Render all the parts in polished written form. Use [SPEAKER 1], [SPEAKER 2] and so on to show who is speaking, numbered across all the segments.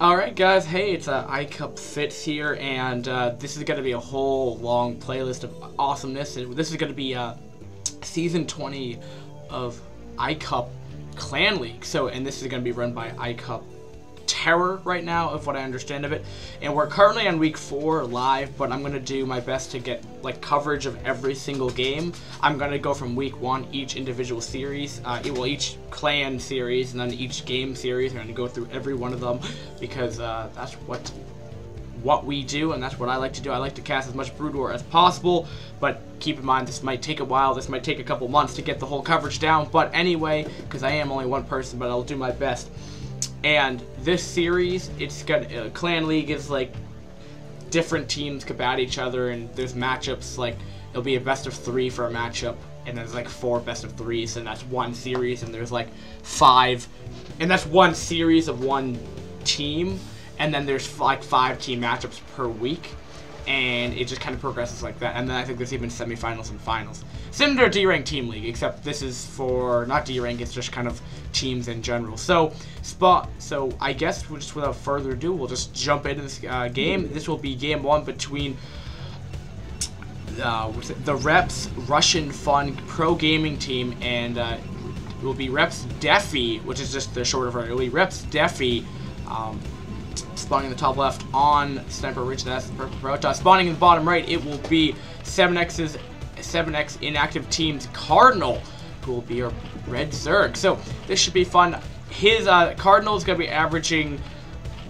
[SPEAKER 1] Alright guys, hey, it's iCup Fits here, and this is going to be a whole long playlist of awesomeness. And this is going to be Season 20 of iCup Clan League. And this is going to be run by iCup Terror right now, of what I understand of it. And we're currently on week 4 live, but I'm going to do my best to get coverage of every single game. I'm going to go from week 1, each individual series, each clan series, and then each game series. I'm going to go through every one of them because that's what we do, and that's what I like to do. I like to cast as much Brood War as possible, but keep in mind this might take a while. This might take a couple months to get the whole coverage down, but anyway, because I am only one person, but I'll do my best. And this series, it's got Clan League is like different teams combat each other, and there's matchups. Like it'll be a best of 3 for a matchup, and there's like 4 best of 3s, and that's one series. And there's like 5, and that's one series of one team. And then there's like 5 team matchups per week, and it just kind of progresses like that. And then I think there's even semifinals and finals, similar to D-Rank Team League, except this is for not D-Rank. It's just kind of teams in general. So I guess just without further ado, we'll just jump into this game. This will be game 1 between the Reps Russian Fun Pro Gaming Team, and it will be Reps Defi, which is just the shorter version. It will be Reps Defi. Spawning in the top left on Sniper Ridge, that's the purple Protoss. Spawning in the bottom right, it will be 7X inactive team's Kardinal, who will be our red Zerg. So this should be fun. His Kardinal is going to be averaging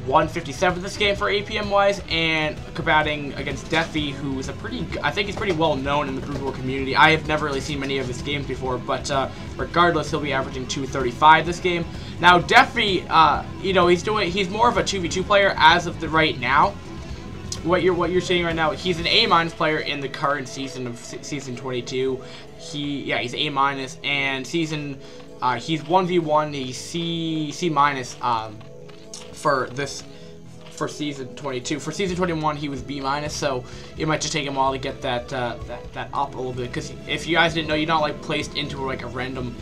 [SPEAKER 1] 157 this game for APM wise, and combating against Defi, who is I think he's pretty well known in the Brood War community. I have never really seen many of his games before, but regardless, he'll be averaging 235 this game. Now Defi, he's more of a 2v2 player as of right now. What you're seeing right now, he's an A- player in the current season of season 22. He's A-, and season he's 1v1. He's C- for season 22. For season 21, he was B-, so it might just take him a while to get that up a little bit. Because if you guys didn't know, you're not like placed into like a random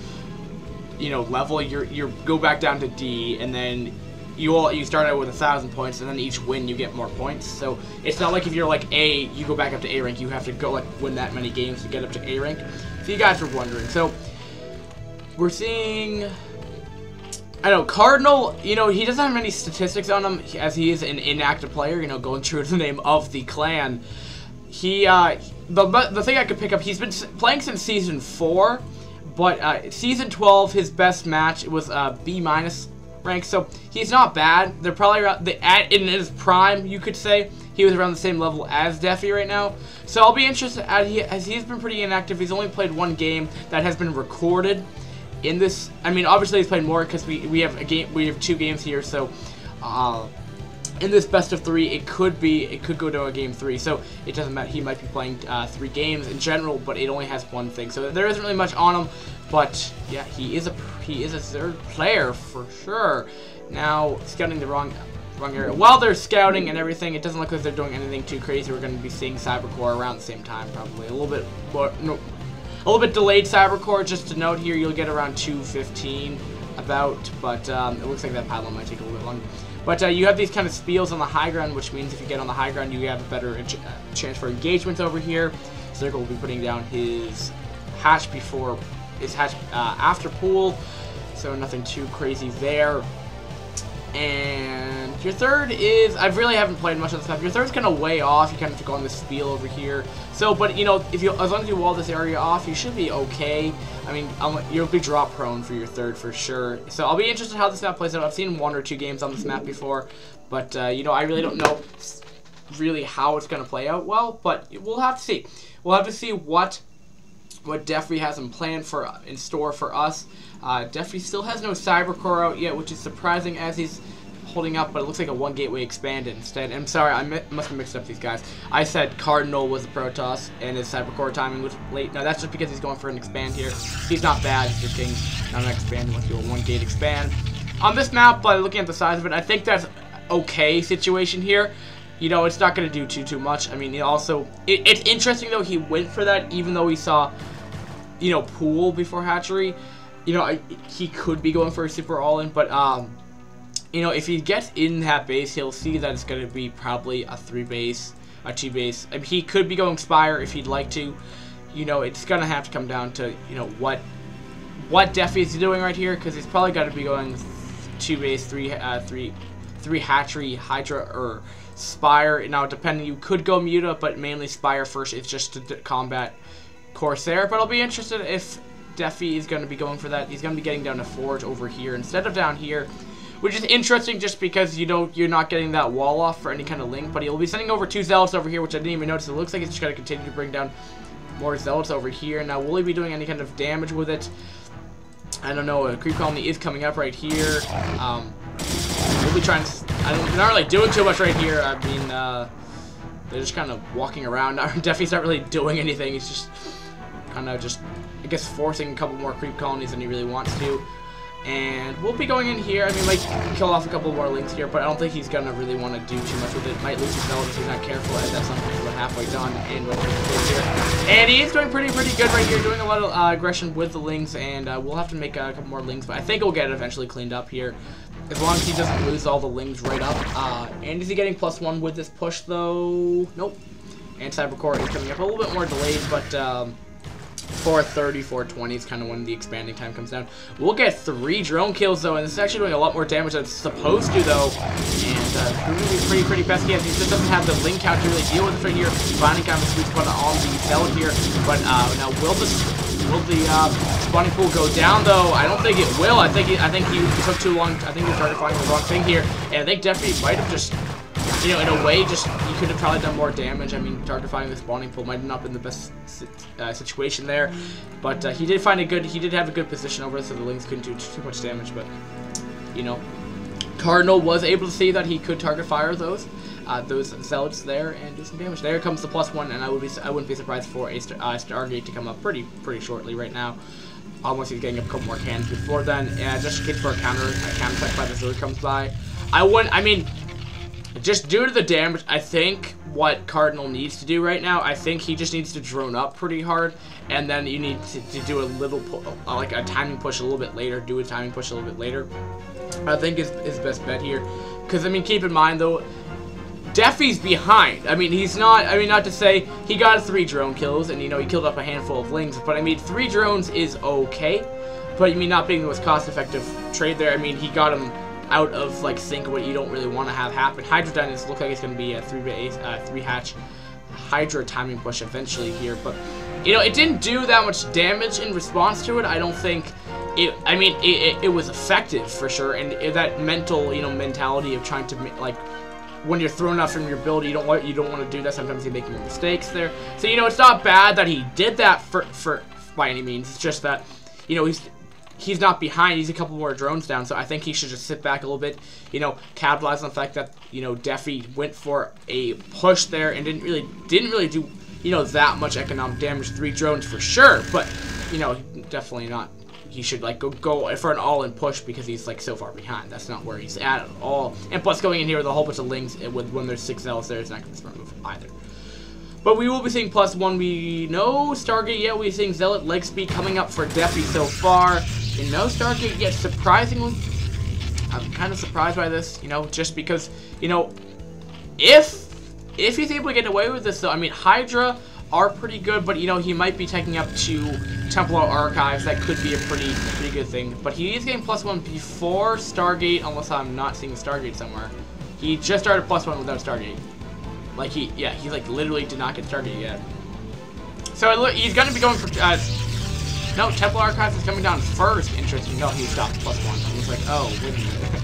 [SPEAKER 1] level. You go back down to D, and then you start out with 1,000 points, and then each win you get more points. So it's not like if you're like A, you go back up to A rank. You have to go win that many games to get up to A rank. If you guys were wondering, so we're seeing. I know Kardinal, he doesn't have many statistics on him as he is an inactive player, going true to the name of the clan. The thing I could pick up, he's been playing since season 4, but season 12, his best match was B- rank, so he's not bad. They're probably around in his prime, you could say. He was around the same level as Defi right now. So I'll be interested, as he's been pretty inactive. He's only played 1 game that has been recorded. In this, I mean, obviously he's played more because we have 2 games here. So, in this best of 3, it could go to a game 3. So it doesn't matter. He might be playing 3 games in general, but it only has 1 thing. So there isn't really much on him. But yeah, he is a 3rd player for sure. Now scouting the wrong area. While they're scouting and everything, it doesn't look like they're doing anything too crazy. We're going to be seeing Cybercore around the same time, probably a little bit more. No, a little bit delayed Cybercore, just to note here, you'll get around 2:15 about, but it looks like that pylon might take a little bit longer. But you have these kind of spiels on the high ground, which means if you get on the high ground, you have a better chance for engagement over here. Zerg will be putting down his hatch after pool, so nothing too crazy there. And your 3rd is, I really haven't played much of this map. Your 3rd's kind of way off. You kind of have to go on the spiel over here. So, but as long as you wall this area off, you should be okay. I mean, you'll be drop prone for your 3rd for sure. So I'll be interested how this map plays out. I've seen 1 or 2 games on this map before, but I really don't know really how it's going to play out well. But we'll have to see. We'll have to see what Defi has in store for us. Defi still has no Cybercore out yet, which is surprising as he's holding up, but it looks like a 1 gateway expanded instead. I'm sorry, I must have mixed up these guys. I said Kardinal was the Protoss, and his Cybercore timing was late. No, that's just because he's going for an expand here. He's not bad, he's just getting not an expand, he wants to do a 1 gate expand. On this map, by looking at the size of it, I think that's okay situation here. It's not going to do too much. I mean, it's interesting though, he went for that even though he saw, pool before hatchery. He could be going for a super all-in, but you know, if he gets in that base, he'll see that it's going to be probably a 3 base, a 2 base. I mean, he could be going Spire if he'd like to. You know, it's going to have to come down to, you know, what Defi is doing right here, because he's probably got to be going 2 base, 3 hatchery, Hydra, or Spire. Now, depending, you could go Muta, but mainly Spire first. It's just to combat Corsair. But I'll be interested if Defi is going to be going for that. He's going to be getting down to Forge over here instead of down here, which is interesting just because, you know, you're not getting that wall off for any kind of link. But he'll be sending over 2 Zealots over here, which I didn't even notice. It looks like he's just going to continue to bring down more Zealots over here. Now, will he be doing any kind of damage with it? I don't know. A creep colony is coming up right here. We'll be trying to... they're not really doing too much right here. I mean, they're just kind of walking around. Defi's not really doing anything. He's just kind of just, I guess, forcing a couple more creep colonies than he really wants to. And we'll be going in here. I mean, like, kill off a couple more links here, but I don't think he's going to really want to do too much with it. Might lose his Zealot if he's not careful, as that's something we're halfway done. And we're here. And he is doing pretty good right here, doing a lot of aggression with the links, and we'll have to make a couple more links, but I think we'll get it eventually cleaned up here, as long as he doesn't lose all the links right up. And is he getting +1 with this push, though? Nope. And Cybercore is coming up a little bit more delayed, but 430, 420 is kind of when the expanding time comes down. We'll get 3 drone kills, though, and this is actually doing a lot more damage than it's supposed to, though. And proving pretty pesky, as he just doesn't have the link count to really deal with it right here. Finding kind of a sweet spot on the Zealot here. But now, will the spawning pool go down, though? I don't think it will. I think he took too long. I think he started finding the wrong thing here. And I think Defi might have just, you know, in a way, just he could have probably done more damage. I mean, targeting the spawning pool might have not been the best situation there, but he did find a good. He did have a good position over it, so the links couldn't do too much damage. But you know, Kardinal was able to see that he could target fire those Zealots there and do some damage. There comes the +1, and I wouldn't be surprised for a Stargate to come up pretty shortly right now. Almost he's getting a couple more cannons before then. Just in case for a counter attack by the Zerg comes by. I mean, just due to the damage, I think what Kardinal needs to do right now, I think he just needs to drone up pretty hard, and then you need to do a little, like a timing push a little bit later, I think is best bet here. Because, I mean, keep in mind, though, Defi's behind. I mean, he's not, I mean, not to say he got 3 drone kills, and, you know, he killed up a handful of links, but, I mean, 3 drones is okay, but, I mean, not being the most cost-effective trade there. I mean, he got him out of like sync, what you don't really want to have happen. Hydra Dynasty looks like it's going to be a 3 hatch Hydra timing push eventually here, but you know, it didn't do that much damage in response to it. I don't think it. I mean, it was effective for sure, and that mental, you know, mentality of trying to like when you're thrown off from your build, you don't want to do that. Sometimes you're making mistakes there. So you know, it's not bad that he did that for by any means. It's just that, you know, he's not behind. He's a couple more drones down, so I think he should just sit back a little bit, you know, capitalize on the fact that, you know, Defi went for a push there and didn't really do, you know, that much economic damage. 3 drones for sure, but, you know, definitely not. He should like go for an all-in push because he's like so far behind. That's not where he's at all. And plus, going in here with a whole bunch of links when there's 6 Zealots there, it's not going to be a smart move either. But we will be seeing +1. We know Stargate yet. We're seeing Zealot leg speed coming up for Defi so far. And no Stargate yet, surprisingly. I'm kind of surprised by this, you know, just because, you know, if he's able to get away with this, though, I mean, Hydra are pretty good, but, you know, he might be taking up to Templar Archives. That could be a pretty good thing. But he is getting +1 before Stargate, unless I'm not seeing Stargate somewhere. He just started +1 without Stargate. Like, he like literally did not get Stargate yet. So he's going to be going for, no, Templar Archives is coming down first. Interesting. No, he stopped +1. I was like, oh, wait a minute.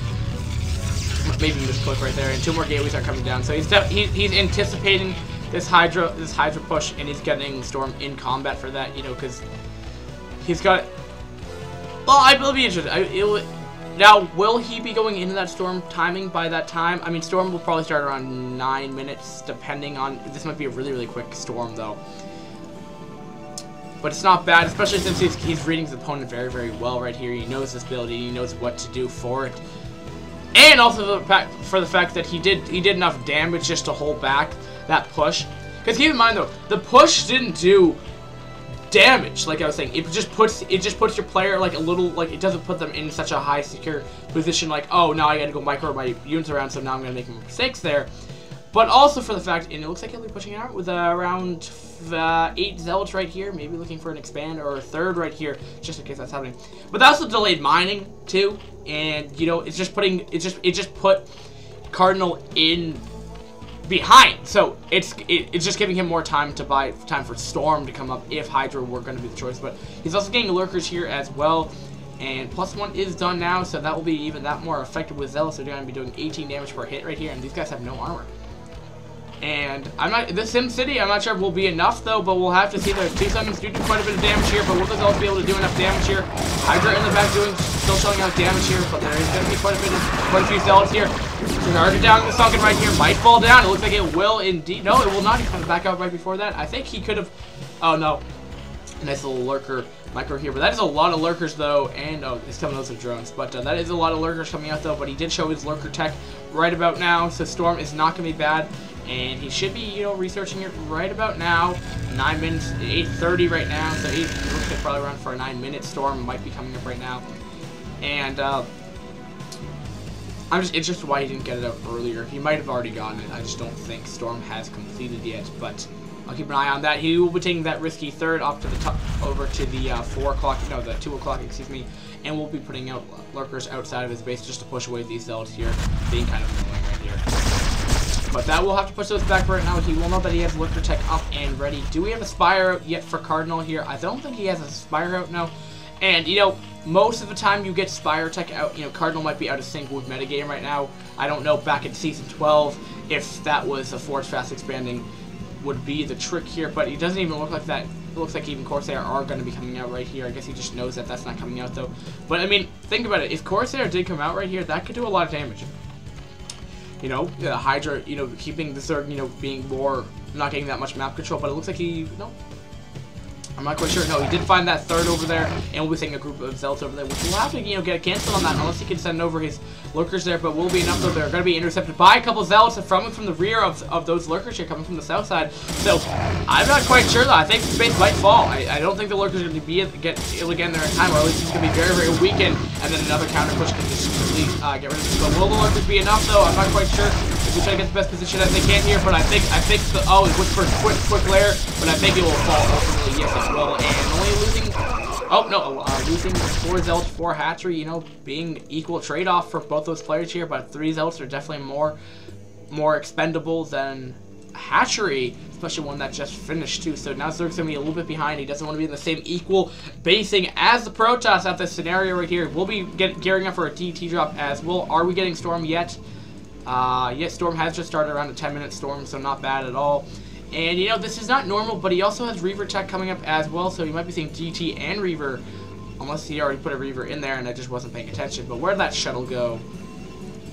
[SPEAKER 1] Maybe misclick right there. And 2 more gateways are coming down. So he's anticipating this Hydra push, and he's getting Storm in combat for that, you know, because he's got. Well, I will be interested. Now, will he be going into that Storm timing by that time? I mean, Storm will probably start around 9 minutes, depending on. This might be a really quick Storm, though. But it's not bad, especially since he's reading his opponent very well right here. He knows this ability, he knows what to do for it. And also for the fact that he did enough damage just to hold back that push. Because keep in mind, though, the push didn't do damage. Like I was saying, it just puts your player like a little, like it doesn't put them in such a high secure position. Like, oh, now I got to go micro my units around, so now I'm gonna make mistakes there. But also for the fact, and it looks like he'll be pushing it out with around 8 zealots right here, maybe looking for an expand or a third right here, just in case that's happening. But that's also delayed mining too, and you know, it just put Kardinal in behind, so it's just giving him more time to buy time for Storm to come up if Hydra were going to be the choice. But he's also getting lurkers here as well, and +1 is done now, so that will be even that more effective with Zealous. So they're going to be doing 18 damage per hit right here, and these guys have no armor. And the Sim City, I'm not sure will be enough though, but we'll have to see. The two summons do quite a bit of damage here, but will the Zealots be able to do enough damage here? Hydra in the back still showing out damage here, but there is going to be quite a few Zealots here. So target down the sunken right here might fall down. It looks like it will indeed. No, it will not. He comes back out right before that. I think he could have. Oh no, nice little lurker micro here, but that is a lot of lurkers though, and oh, it's coming out of drones, but that is a lot of lurkers coming out though. But he did show his lurker tech right about now, so Storm is not going to be bad. And he should be, you know, researching it right about now. 9 minutes, 8:30 right now. So it looks like probably around for a 9-minute Storm might be coming up right now. And it's just why he didn't get it out earlier. He might have already gotten it. I just don't think Storm has completed yet. But I'll keep an eye on that. He will be taking that risky third off to the top, over to the 4 o'clock, no, the 2 o'clock, excuse me. And we'll be putting out lurkers outside of his base just to push away these zealots here, being kind of annoying right here. But that will have to push those back right now. He will know that he has lurker tech up and ready. Do we have a Spire out yet for Kardinal here? I don't think he has a Spire out now. And, you know, most of the time you get Spire tech out, you know, Kardinal might be out of sync with metagame right now. I don't know back in Season 12 if that was a Forge Fast Expanding would be the trick here. But it doesn't even look like that. It looks like even Corsair are going to be coming out right here. I guess he just knows that that's not coming out, though. But, I mean, think about it. If Corsair did come out right here, that could do a lot of damage. You know, the Hydra, you know, keeping the third, you know, being more, not getting that much map control, but it looks like he, no, I'm not quite sure. No, he did find that third over there, and we'll be seeing a group of Zealots over there, which will have to, you know, get canceled on that, unless he can send over his lurkers there, but will be enough, though. They're going to be intercepted by a couple of Zealots from the rear of those lurkers here, coming from the south side. So, I'm not quite sure, though. I think the base might fall. I don't think the lurkers are going to get there in time, or at least he's going to be very, very weakened, and then another counter push can just completely get rid of this. But will the lurkers be enough, though? I'm not quite sure. We'll try to get the best position as they can here, but I think the, oh, it was for quick layer, but I think it will fall ultimately, yes, it will, and only losing, oh, no, losing 4 Zealots, 4 Hatchery, you know, being equal trade-off for both those players here, but 3 Zealots are definitely more expendable than Hatchery, especially one that just finished too. So now Zerg's gonna be a little bit behind. He doesn't want to be in the same equal basing as the Protoss at this scenario right here. We'll be gearing up for a DT drop as well. Are we getting Storm yet? Yes, Storm has just started around a 10-minute Storm, so not bad at all. And, you know, this is not normal, but he also has Reaver tech coming up as well, so you might be seeing GT and Reaver, unless he already put a Reaver in there and I just wasn't paying attention. But where'd that shuttle go?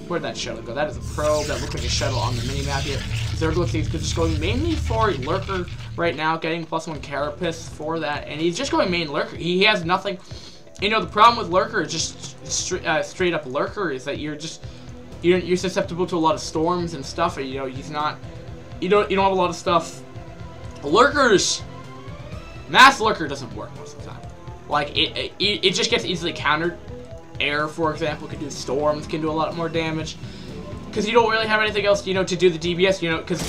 [SPEAKER 1] Where'd that shuttle go? That is a probe. That looks like a shuttle on the mini-map here. Zerg looks like he's just going mainly for Lurker right now, getting +1 Carapace for that, and he's just going main Lurker. He has nothing. You know, the problem with Lurker is just straight up Lurker is that you're susceptible to a lot of storms and stuff. And, you know, he's not. You don't have a lot of stuff. Lurkers, mass Lurker doesn't work most of the time. Like it just gets easily countered. Air, for example, can do storms, can do a lot more damage. Because you don't really have anything else, you know, to do the DBS, you know, because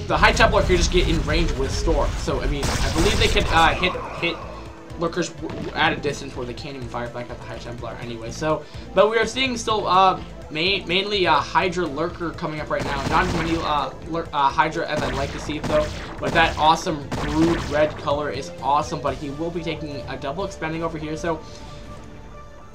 [SPEAKER 1] the high temp Lurker just get in range with storm. So I mean, I believe they can hit Lurkers at a distance where they can't even fire back at the high Templar anyway. So, but we are seeing still mainly Hydra Lurker coming up right now. Not as many Hydra as I'd like to see though. But that awesome Brood red color is awesome. But he will be taking a double expanding over here. So,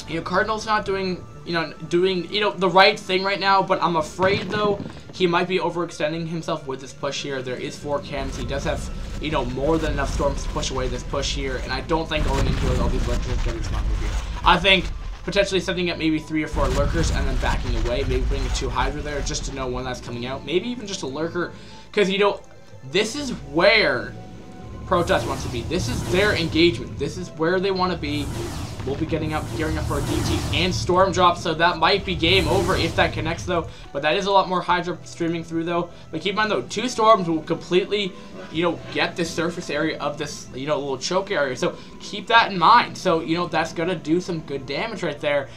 [SPEAKER 1] you know, Kardinal's not doing the right thing right now. But I'm afraid though he might be overextending himself with this push here. There is 4 cannons. He does have, you know, more than enough storms to push away this push here. And I don't think going into it all these lurkers is going to be smart here. I think potentially setting up maybe 3 or 4 lurkers and then backing away. Maybe putting a 2 Hydra there just to know when that's coming out. Maybe even just a lurker. Because, you know, this is where Protoss wants to be. This is their engagement. This is where they want to be. will be gearing up for a DT and Storm Drop, so that might be game over if that connects, though. But that is a lot more Hydra streaming through, though. But keep in mind, though, 2 Storms will completely, get the surface area of this, little choke area. So keep that in mind. So, that's going to do some good damage right there.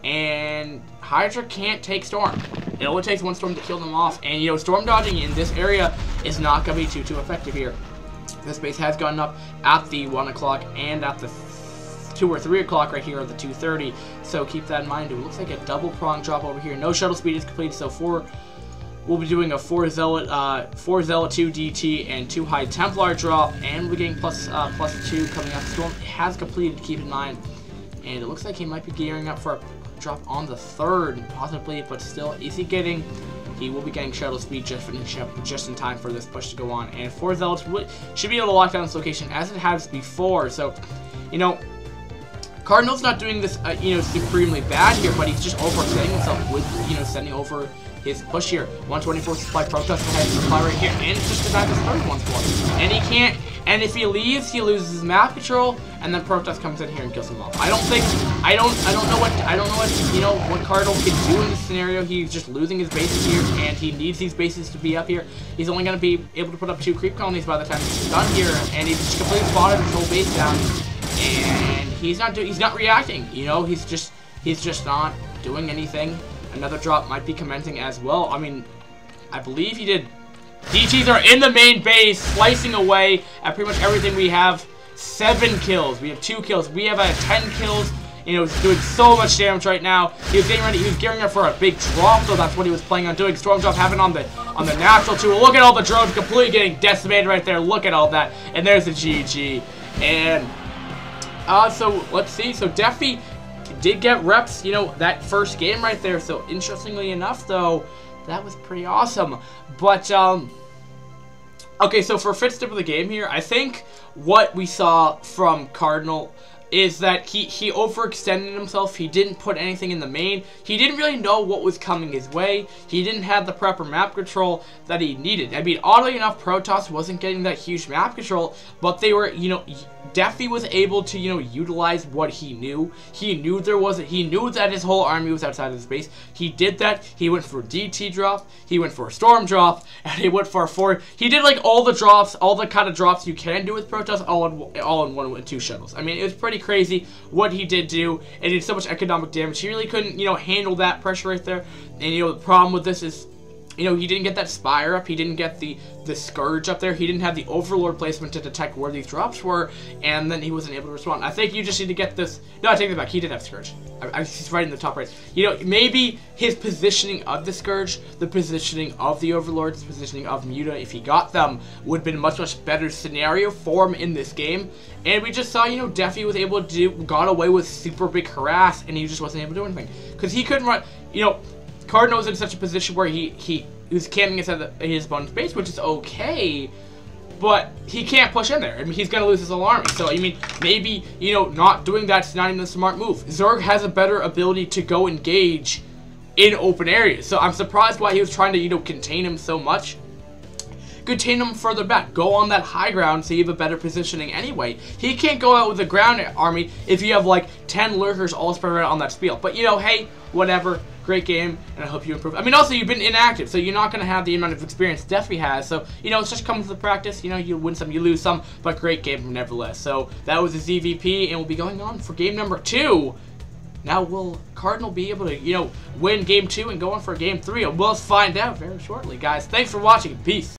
[SPEAKER 1] And Hydra can't take Storm. It only takes 1 Storm to kill them off. And, Storm dodging in this area is not going to be too effective here. This base has gone up at the 1 o'clock and at the 2 or 3 o'clock right here at the 2:30. So keep that in mind. It looks like a double prong drop over here. No shuttle speed is complete, so we'll be doing a 4 Zealot 2 DT and 2 High Templar drop, and we're getting plus 2 coming out. Storm has completed, keep in mind. And it looks like he might be gearing up for a drop on the 3rd, possibly, but still, he will be getting shuttle speed just in time for this push to go on. And 4 Zealots should be able to lock down this location as it has before. So, Cardinal's not doing this, supremely bad here, but he's just overextending himself with, sending over his push here. 124 supply Protoss ahead supply right here, and it's just about his 3rd one for him. And he can't, and if he leaves, he loses his map control, and then Protoss comes in here and kills him off. I don't know what Cardinal can do in this scenario. He's just losing his bases here, and he needs these bases to be up here. He's only going to be able to put up 2 creep colonies by the time he's done here, and he's just completely spotted his whole base down, and he's not reacting. He's just not doing anything. Another drop might be commencing as well. I mean, I believe he did. DTs are in the main base, slicing away at pretty much everything. We have 7 kills. We have 2 kills. We have 10 kills. He's doing so much damage right now. He was getting ready. He was gearing up for a big drop, though. That's what he was planning on doing. Storm drop happened on the natural too. Look at all the drones completely getting decimated right there. Look at all that. And there's the GG. And so let's see. So Defi did get reps, that first game right there. So interestingly enough, though, that was pretty awesome. But okay, so for fifth step of the game here, I think what we saw from Kardinal is that he overextended himself. He didn't put anything in the main. He didn't really know what was coming his way. He didn't have the proper map control that he needed. I mean, oddly enough, Protoss wasn't getting that huge map control, but they were, Defi was able to, utilize what he knew. He knew that his whole army was outside of his base. He did that. He went for DT drop. He went for a Storm drop, and he went for a 4. He did like all the drops, all the kind of drops you can do with Protoss, all in 1 with 2 shuttles. I mean, it was pretty crazy what he did do. It did so much economic damage. He really couldn't, handle that pressure right there. And the problem with this is, he didn't get that Spire up. He didn't get the Scourge up there. He didn't have the Overlord placement to detect where these drops were, and then he wasn't able to respond. I think you just need to get this. No, I take that back. He did have Scourge. He's right in the top right. Maybe his positioning of the Scourge, the positioning of the Overlords, the positioning of Muta, if he got them, would have been a much better scenario for him in this game. And we just saw, Defi was able to got away with super big harass, and he just wasn't able to do anything. Because he couldn't run, Cardinal was in such a position where he was camping inside his opponent's base, which is okay, but he can't push in there. I mean, he's going to lose his whole army. So, I mean, maybe, not doing that's not even a smart move. Zerg has a better ability to go engage in open areas. So, I'm surprised why he was trying to, contain him so much. Contain him further back. Go on that high ground so you have a better positioning anyway. He can't go out with a ground army if you have, like, 10 lurkers all spread around on that spiel. But, hey, whatever. Great game, and I hope you improve. I mean, also, you've been inactive, so you're not going to have the amount of experience Defi has. So, it's just comes with practice. You win some, you lose some, but great game nevertheless. So, that was the ZVP, and we'll be going on for game number 2. Now, will Cardinal be able to, win game 2 and go on for game 3? We'll find out very shortly, guys. Thanks for watching. Peace.